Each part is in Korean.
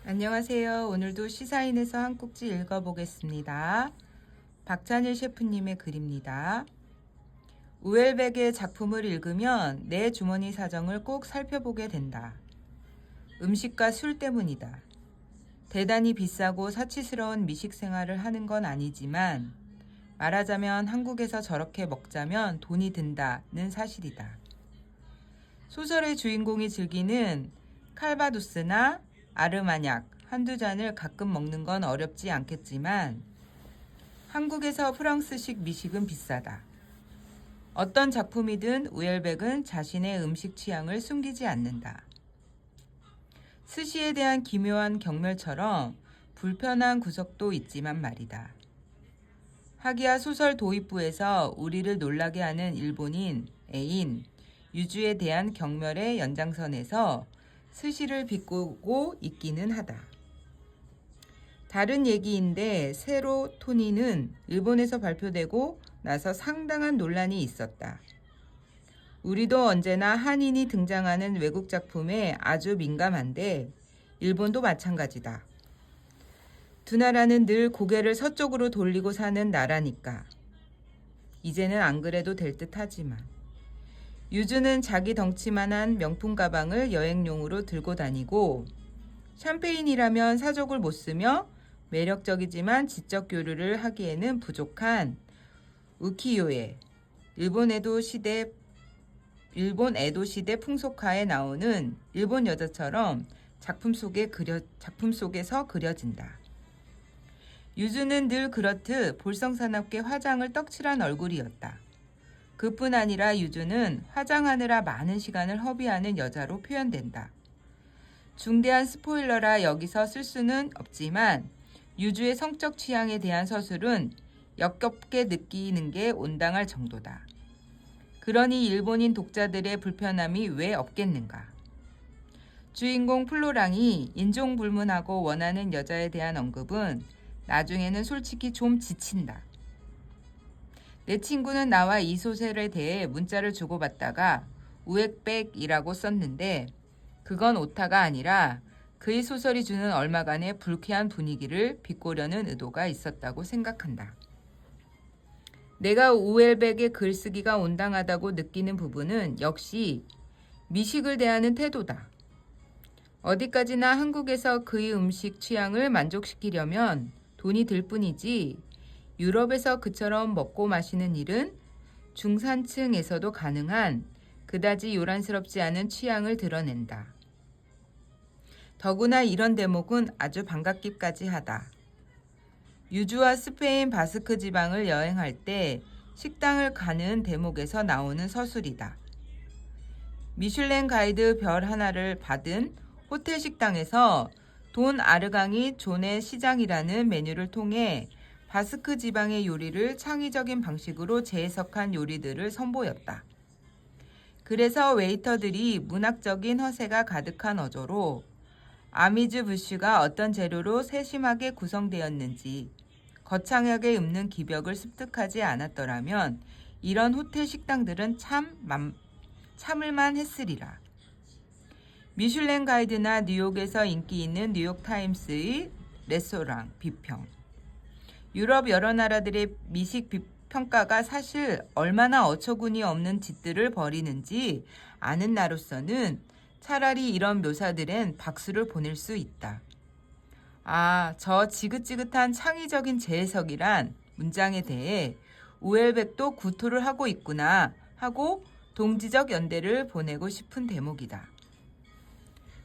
안녕하세요. 오늘도 시사인에서 한 꼭지 읽어보겠습니다. 박찬일 셰프님의 글입니다. 우엘백의 작품을 읽으면 내 주머니 사정을 꼭 살펴보게 된다. 음식과 술 때문이다. 대단히 비싸고 사치스러운 미식 생활을 하는 건 아니지만 말하자면 한국에서 저렇게 먹자면 돈이 든다는 사실이다. 소설의 주인공이 즐기는 칼바도스나 아르마냥 한두 잔을 가끔 먹는 건 어렵지 않겠지만 한국에서 프랑스식 미식은 비싸다. 어떤 작품이든 우엘백은 자신의 음식 취향을 숨기지 않는다. 스시에 대한 기묘한 경멸처럼 불편한 구석도 있지만 말이다. 하기야 소설 도입부에서 우리를 놀라게 하는 일본인 애인 유주에 대한 경멸의 연장선에서 스시를 비꼬고 있기는 하다. 다른 얘기인데 세로토닌은 일본에서 발표되고 나서 상당한 논란이 있었다. 우리도 언제나 한인이 등장하는 외국 작품에 아주 민감한데 일본도 마찬가지다. 두 나라는 늘 고개를 서쪽으로 돌리고 사는 나라니까. 이제는 안 그래도 될 듯하지만. 유주는 자기 덩치만한 명품 가방을 여행용으로 들고 다니고 샴페인이라면 사족을 못 쓰며 매력적이지만 지적 교류를 하기에는 부족한 우키요에 일본 에도 시대 풍속화에 나오는 일본 여자처럼 작품 속에서 그려진다. 유주는 늘 그렇듯 볼성사납게 화장을 떡칠한 얼굴이었다. 그뿐 아니라 유주는 화장하느라 많은 시간을 허비하는 여자로 표현된다. 중대한 스포일러라 여기서 쓸 수는 없지만 유주의 성적 취향에 대한 서술은 역겹게 느끼는 게 온당할 정도다. 그러니 일본인 독자들의 불편함이 왜 없겠는가. 주인공 플로랑이 인종불문하고 원하는 여자에 대한 언급은 나중에는 솔직히 좀 지친다. 내 친구는 나와 이 소설에 대해 문자를 주고받다가 우엑백이라고 썼는데 그건 오타가 아니라 그의 소설이 주는 얼마간의 불쾌한 분위기를 비꼬려는 의도가 있었다고 생각한다. 내가 우엘백의 글쓰기가 온당하다고 느끼는 부분은 역시 미식을 대하는 태도다. 어디까지나 한국에서 그의 음식 취향을 만족시키려면 돈이 들 뿐이지 유럽에서 그처럼 먹고 마시는 일은 중산층에서도 가능한 그다지 요란스럽지 않은 취향을 드러낸다. 더구나 이런 대목은 아주 반갑기까지 하다. 유주와 스페인 바스크 지방을 여행할 때 식당을 가는 대목에서 나오는 서술이다. 미슐랭 가이드 별 하나를 받은 호텔 식당에서 돈 아르강이 존의 시장이라는 메뉴를 통해 바스크 지방의 요리를 창의적인 방식으로 재해석한 요리들을 선보였다. 그래서 웨이터들이 문학적인 허세가 가득한 어조로 아미즈 부슈가 어떤 재료로 세심하게 구성되었는지 거창하게 읊는 기벽을 습득하지 않았더라면 이런 호텔 식당들은 참을만 했으리라. 미슐랭 가이드나 뉴욕에서 인기 있는 뉴욕타임스의 레스토랑 비평. 유럽 여러 나라들의 미식 평가가 사실 얼마나 어처구니 없는 짓들을 벌이는지 아는 나로서는 차라리 이런 묘사들엔 박수를 보낼 수 있다. 아, 저 지긋지긋한 창의적인 재해석이란 문장에 대해 우엘백도 구토를 하고 있구나 하고 동지적 연대를 보내고 싶은 대목이다.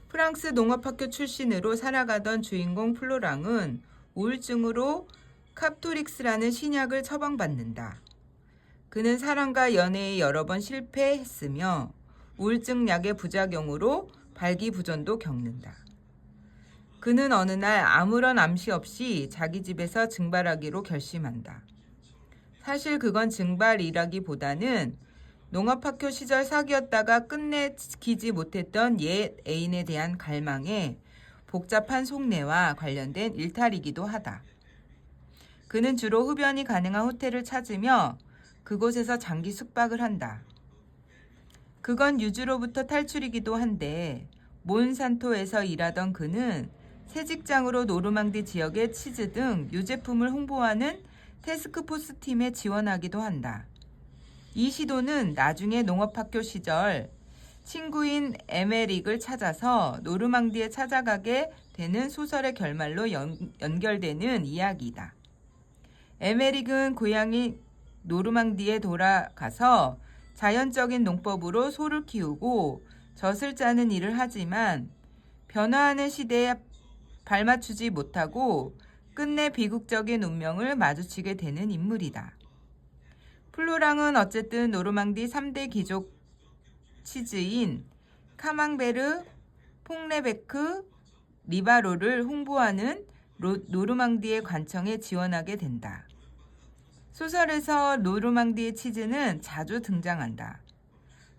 프랑스 농업학교 출신으로 살아가던 주인공 플로랑은 우울증으로 캅토릭스라는 신약을 처방받는다. 그는 사랑과 연애에 여러 번 실패했으며 우울증 약의 부작용으로 발기부전도 겪는다. 그는 어느 날 아무런 암시 없이 자기 집에서 증발하기로 결심한다. 사실 그건 증발이라기보다는 농업학교 시절 사귀었다가 끝내 지키지 못했던 옛 애인에 대한 갈망에 복잡한 속내와 관련된 일탈이기도 하다. 그는 주로 흡연이 가능한 호텔을 찾으며 그곳에서 장기 숙박을 한다. 그건 유주로부터 탈출이기도 한데 몬산토에서 일하던 그는 새 직장으로 노르망디 지역의 치즈 등 유제품을 홍보하는 태스크포스 팀에 지원하기도 한다. 이 시도는 나중에 농업학교 시절 친구인 에메릭을 찾아서 노르망디에 찾아가게 되는 소설의 결말로 연결되는 이야기이다. 에메릭은 고향인 노르망디에 돌아가서 자연적인 농법으로 소를 키우고 젖을 짜는 일을 하지만 변화하는 시대에 발맞추지 못하고 끝내 비극적인 운명을 마주치게 되는 인물이다. 플로랑은 어쨌든 노르망디 3대 귀족 치즈인 카망베르, 퐁레베크, 리바로를 홍보하는 노르망디의 관청에 지원하게 된다. 소설에서 노르망디의 치즈는 자주 등장한다.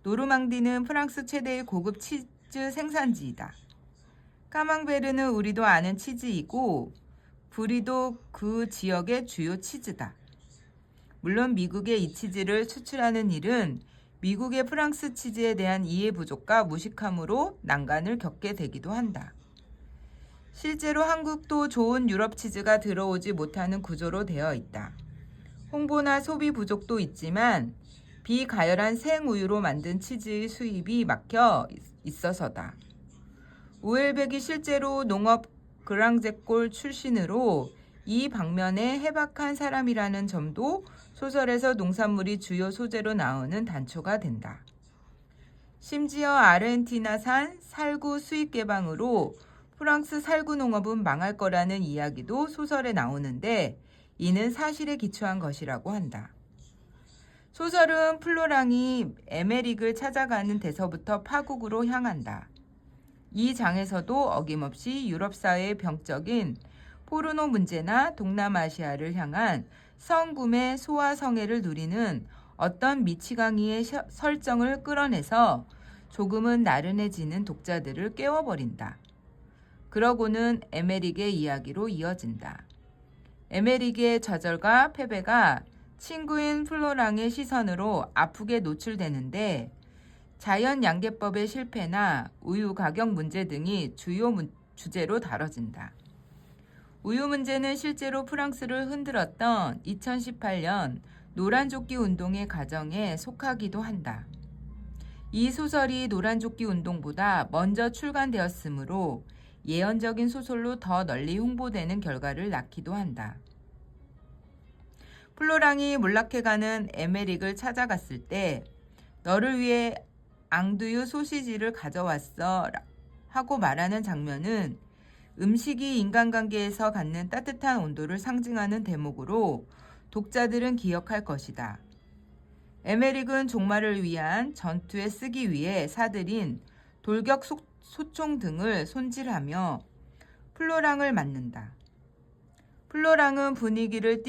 노르망디는 프랑스 최대의 고급 치즈 생산지이다. 카망베르는 우리도 아는 치즈이고 브리도 그 지역의 주요 치즈다. 물론 미국에 이 치즈를 수출하는 일은 미국의 프랑스 치즈에 대한 이해 부족과 무식함으로 난관을 겪게 되기도 한다. 실제로 한국도 좋은 유럽 치즈가 들어오지 못하는 구조로 되어 있다. 홍보나 소비 부족도 있지만 비가열한 생우유로 만든 치즈의 수입이 막혀 있어서다. 우엘백이 실제로 농업 그랑제골 출신으로 이 방면에 해박한 사람이라는 점도 소설에서 농산물이 주요 소재로 나오는 단초가 된다. 심지어 아르헨티나산 살구 수입 개방으로 프랑스 살구 농업은 망할 거라는 이야기도 소설에 나오는데 이는 사실에 기초한 것이라고 한다. 소설은 플로랑이 에메릭을 찾아가는 데서부터 파국으로 향한다. 이 장에서도 어김없이 유럽 사회의 병적인 포르노 문제나 동남아시아를 향한 성구매 소아성애를 누리는 어떤 미치광이의 설정을 끌어내서 조금은 나른해지는 독자들을 깨워버린다. 그러고는 에메릭의 이야기로 이어진다. 에메릭의 좌절과 패배가 친구인 플로랑의 시선으로 아프게 노출되는데 자연 양계법의 실패나 우유 가격 문제 등이 주요 주제로 다뤄진다. 우유 문제는 실제로 프랑스를 흔들었던 2018년 노란조끼 운동의 과정에 속하기도 한다. 이 소설이 노란조끼 운동보다 먼저 출간되었으므로 예언적인 소설로 더 널리 홍보되는 결과를 낳기도 한다. 플로랑이 몰락해가는 에메릭을 찾아갔을 때 너를 위해 앙두유 소시지를 가져왔어 하고 말하는 장면은 음식이 인간관계에서 갖는 따뜻한 온도를 상징하는 대목으로 독자들은 기억할 것이다. 에메릭은 종말을 위한 전투에 쓰기 위해 사들인 돌격 소총 등을 손질하며 플로랑을 맞는다. 플로랑은 분위기를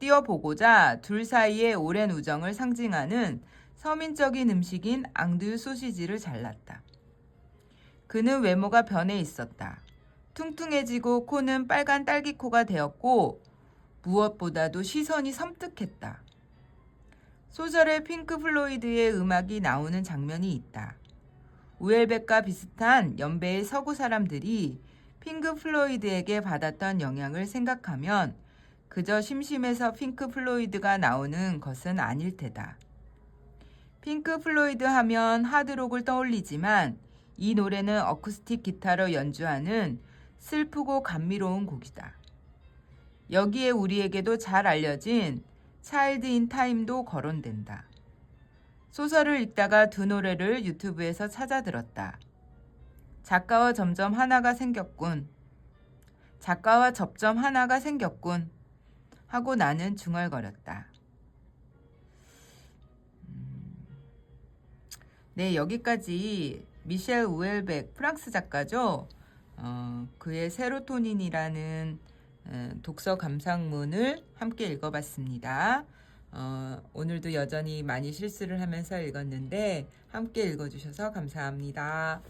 띄워보고자 둘 사이의 오랜 우정을 상징하는 서민적인 음식인 앙두유 소시지를 잘랐다. 그는 외모가 변해 있었다. 퉁퉁해지고 코는 빨간 딸기코가 되었고 무엇보다도 시선이 섬뜩했다. 소설에 핑크 플로이드의 음악이 나오는 장면이 있다. 우엘백과 비슷한 연배의 서구 사람들이 핑크 플로이드에게 받았던 영향을 생각하면 그저 심심해서 핑크 플로이드가 나오는 것은 아닐 테다. 핑크 플로이드 하면 하드록을 떠올리지만 이 노래는 어쿠스틱 기타로 연주하는 슬프고 감미로운 곡이다. 여기에 우리에게도 잘 알려진 차일드 인 타임도 거론된다. 소설을 읽다가 두 노래를 유튜브에서 찾아 들었다. 작가와 접점 하나가 생겼군. 하고 나는 중얼거렸다. 네, 여기까지 미셸 우엘백 프랑스 작가죠. 그의 세로토닌이라는 독서 감상문을 함께 읽어봤습니다. 오늘도 여전히 많이 실수를 하면서 읽었는데 함께 읽어주셔서 감사합니다.